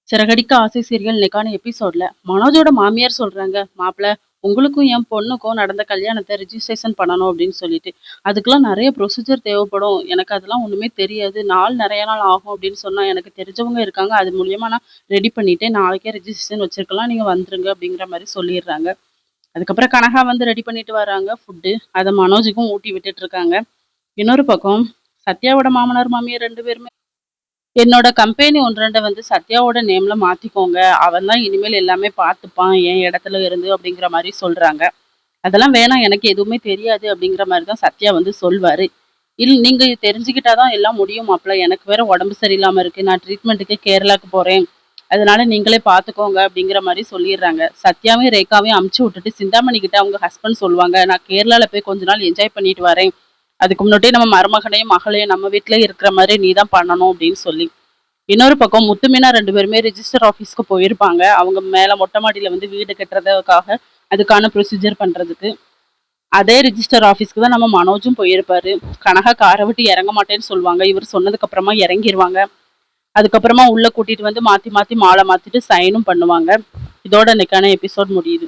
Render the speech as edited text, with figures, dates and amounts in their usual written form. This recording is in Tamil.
சிறகடிக்க ஆசை சீரியல் இன்னைக்கான எபிசோட்ல மனோஜோட மாமியார் சொல்றாங்க, மாப்பிள்ள உங்களுக்கும் என் பொண்ணுக்கும் நடந்த கல்யாணத்தை ரிஜிஸ்ட்ரேஷன் பண்ணணும் அப்படின்னு சொல்லிட்டு அதுக்கெல்லாம் நிறைய ப்ரொசீஜர் தேவைப்படும். எனக்கு அதெல்லாம் ஒண்ணுமே தெரியாது. நிறைய நாள் ஆகும் அப்படின்னு சொன்னா எனக்கு தெரிஞ்சவங்க இருக்காங்க. அது மூலியமா நான் ரெடி பண்ணிட்டு நாளைக்கே ரிஜிஸ்ட்ரேஷன் வச்சிருக்கலாம். நீங்க வந்துருங்க அப்படிங்கிற மாதிரி சொல்லிடுறாங்க. அதுக்கப்புறம் கனகா வந்து ரெடி பண்ணிட்டு வராங்க ஃபுட்டு. அதை மனோஜுக்கும் ஊட்டி விட்டுட்டு இருக்காங்க. இன்னொரு பக்கம் சத்யாவோட மாமனார் மாமியார் ரெண்டு பேருமே என்னோட கம்பெனி 1, 2 வந்து சத்யாவோட நேம்ல மாத்திக்கோங்க. அவன் தான் இனிமேல் எல்லாமே பார்த்துப்பான் என் இடத்துல இருந்து அப்படிங்கிற மாதிரி சொல்றாங்க. அதெல்லாம் வேணாம், எனக்கு எதுவுமே தெரியாது அப்படிங்கிற மாதிரி தான் சத்யா வந்து சொல்வாரு. நீங்க தெரிஞ்சுக்கிட்டாதான் எல்லாம் முடியும் மாப்ள. எனக்கு வேற உடம்பு சரியில்லாம இருக்கு. நான் ட்ரீட்மெண்ட்டுக்கு கேரளாக்கு போறேன். அதனால நீங்களே பார்த்துக்கோங்க அப்படிங்கிற மாதிரி சொல்லிடுறாங்க. சத்யாவையும் ரேகாவையும் அமுச்சு விட்டுட்டு சிந்தாமணி கிட்ட அவங்க ஹஸ்பண்ட் சொல்லுவாங்க, நான் கேரளால போய் கொஞ்ச நாள் என்ஜாய் பண்ணிட்டு வரேன். அதுக்கு முன்னாடி நம்ம மருமகனையும் மகளையும் நம்ம வீட்டுல இருக்கிற மாதிரி நீ தான் பண்ணணும் அப்படின்னு சொல்லி. இன்னொரு பக்கம் முத்துமீனா 2 பேருமே ரிஜிஸ்டர் ஆஃபீஸ்க்கு போயிருப்பாங்க. அவங்க மேல மொட்டை மாடியில வந்து வீடு கட்டுறதுக்காக அதுக்கான ப்ரொசீஜர் பண்றதுக்கு. அதே ரிஜிஸ்டர் ஆஃபீஸ்க்கு தான் நம்ம மனோஜும் போயிருப்பாரு. கனகா காரை விட்டு இறங்க மாட்டேன்னு சொல்லுவாங்க. இவர் சொன்னதுக்கு அப்புறமா இறங்கிருவாங்க. அதுக்கப்புறமா உள்ள கூட்டிட்டு வந்து மாத்தி மாத்தி மாலை மாத்திட்டு சைனும் பண்ணுவாங்க. இதோட இன்னைக்கான எபிசோட் முடியுது.